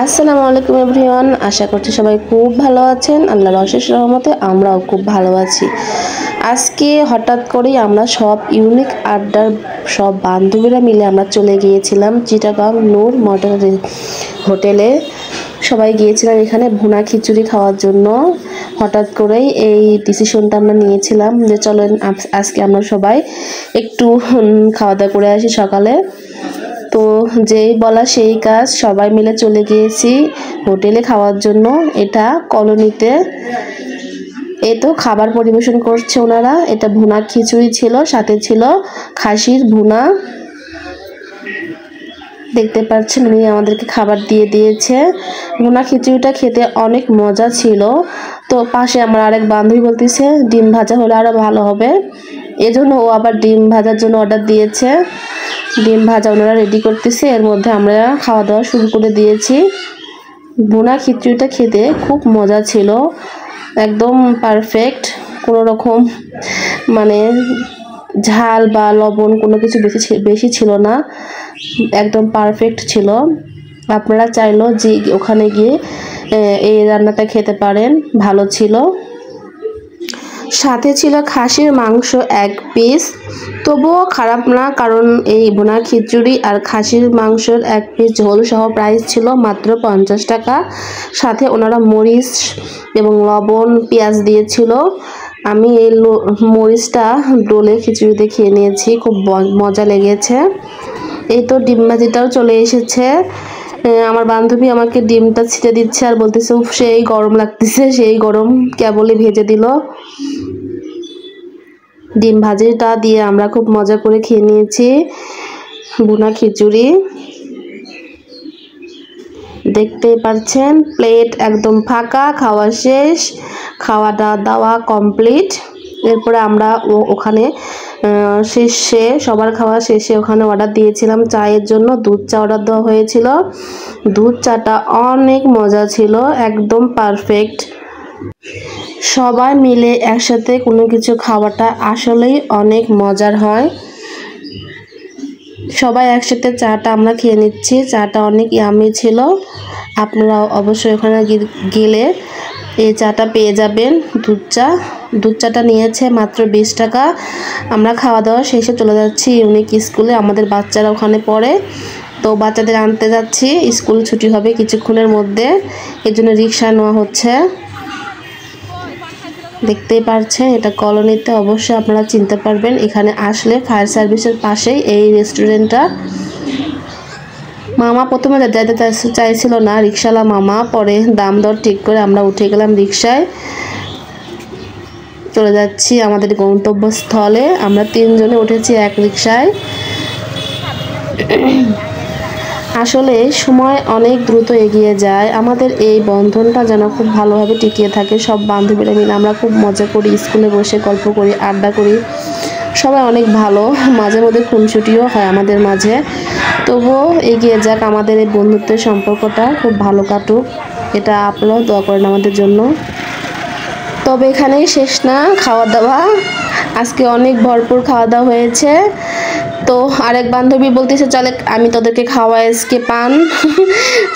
আসসালামু আলাইকুম এভরিওয়ান, আশা করছি সবাই খুব ভালো আছেন। আল্লাহর অশেষ রহমতে আমরাও খুব ভালো আছি। আজকে হঠাৎ করেই আমরা সব ইউনিক আড্ডার সব বান্ধবীরা মিলে আমরা চলে গিয়েছিলাম চিটাগাং নূর মডেল হোটেলে। সবাই গিয়েছিলাম এখানে ভুনা খিচুড়ি খাওয়ার জন্য। হঠাৎ করেই এই ডিসিশনটা আমরা নিয়েছিলাম যে চলেন আজকে আমরা সবাই একটু খাওয়া দাওয়া করে আসি সকালে। তো যেই বলা সেই কাজ, সবাই মিলে চলে গিয়েছি হোটেলে খাওয়ার জন্য। এটা কলোনিতে। এই তো খাবার পরিবেশন করছে ওনারা। এটা ভুনা খিচুড়ি ছিল, সাথে ছিল খাসির ভুনা। দেখতে পাচ্ছেন উনি আমাদেরকে খাবার দিয়ে দিয়েছে। ভুনা খিচুড়িটা খেতে অনেক মজা ছিল। তো পাশে আমার আরেক বান্ধবী বলতেছে ডিম ভাজা হলে আরও ভালো হবে, এজন্য ও আবার ডিম ভাজার জন্য অর্ডার দিয়েছে। ডিম ভাজা ওনারা রেডি করতেছে, এর মধ্যে আমরা খাওয়া দাওয়া শুরু করে দিয়েছি। ভুনা খিচুড়িটা খেতে খুব মজা ছিল, একদম পারফেক্ট। কোনো রকম মানে ঝাল বা লবণ কোনো কিছু বেশি ছিল না, একদম পারফেক্ট ছিল। আপনারা চাইলেও যে ওখানে গিয়ে এই রান্নাটা খেতে পারেন, ভালো ছিল। সাথে ছিল খাসির মাংস 1 পিস, তবুও খারাপ না, কারণ এই ভুনা খিচুড়ি আর খাসির মাংসের 1 পিস ঝোল সহ প্রাইস ছিল মাত্র 50 টাকা। সাথে ওনারা মরিচ এবং লবণ পেঁয়াজ দিয়েছিল। আমি এই মরিচটা ডোলে খিচুড়িতে খেয়ে নিয়েছি, খুব মজা লেগেছে। এই তো ডিম ভাজিটাও চলে এসেছে। আমার বান্ধবী আমাকে ডিমটা ছিটে দিচ্ছে আর বলতেছে সেই গরম লাগতেছে, সেই গরম, কেবলই ভেজে দিল। ডিম ভাজিটা দিয়ে আমরা খুব মজা করে খেয়ে নিয়েছি ভুনা খিচুড়ি। দেখতেই পাচ্ছেন প্লেট একদম ফাঁকা, খাওয়া শেষ, খাওয়াটা দাওয়া কমপ্লিট। এরপরে আমরা ওখানে শেষে সবার খাওয়া শেষে ওখানে অর্ডার দিয়েছিলাম চায়ের জন্য। দুধ চা অর্ডার দেওয়া হয়েছিল। দুধ চাটা অনেক মজা ছিল, একদম পারফেক্ট। সবাই মিলে একসাথে কোনো কিছু খাওয়াটা আসলেই অনেক মজার হয়। সবাই একসাথে চাটা আমরা খেয়ে নিচ্ছি, চাটা অনেক ইয়ামি ছিল। আপনারাও অবশ্যই ওখানে গেলে এই চাটা পেয়ে যাবেন। দুধ চাটা নিয়েছে মাত্র 20 টাকা। আমরা খাওয়া দাওয়া শেষে চলে যাচ্ছি ইউনিক স্কুলে, আমাদের বাচ্চারা ওখানে পড়ে। তো বাচ্চাদের আনতে যাচ্ছি, স্কুল ছুটি হবে কিছুক্ষণের মধ্যে, এর জন্য রিক্সা নেওয়া হচ্ছে। দেখতেই পাচ্ছেন এটা কলোনিতে, অবশ্যই আপনারা চিনতে পারবেন। এখানে আসলে ফায়ার সার্ভিসের পাশেই এই রেস্টুরেন্টটা। মামা প্রথমে যেতে চাইছিল না, রিক্সাওয়ালা মামা, পরে দাম দর ঠিক করে আমরা উঠে গেলাম রিক্সায়। চলে যাচ্ছি আমাদের গন্তব্যস্থলে। আমরা 3 জনে উঠেছি এক রিক্সায়। আসলে সময় অনেক দ্রুত এগিয়ে যায়, আমাদের এই বন্ধনটা যেন খুব ভালোভাবে টিকিয়ে থাকে। সব বান্ধবীরা মিলে আমরা খুব মজা করি, স্কুলে বসে গল্প করি, আড্ডা করি, সবাই অনেক ভালো। মাঝে মধ্যে খুনসুটিও হয় আমাদের মাঝে। তবুও এগিয়ে যাক আমাদের এই বন্ধুত্বের সম্পর্কটা, খুব ভালো কাটুক, এটা আপনারাও দোয়া করেন আমাদের জন্য। তবে এখানেই শেষ না খাওয়া দাওয়া, আজকে অনেক ভরপুর খাওয়া দাওয়া হয়েছে। তো আরেক বান্ধবী বলতেছে চলে আমি তোদেরকে খাওয়াই আজকে পান।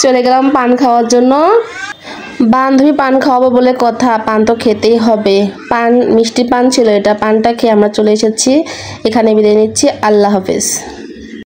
চলে গেলাম পান খাওয়ার জন্য। বান্ধবী পান খাওয়াবো বলে কথা, পান তো খেতেই হবে। পান মিষ্টি পান ছিল, এটা পানটা খেয়ে আমরা চলে এসেছি। এখানে বিদায় নিচ্ছি, আল্লাহ হাফেজ।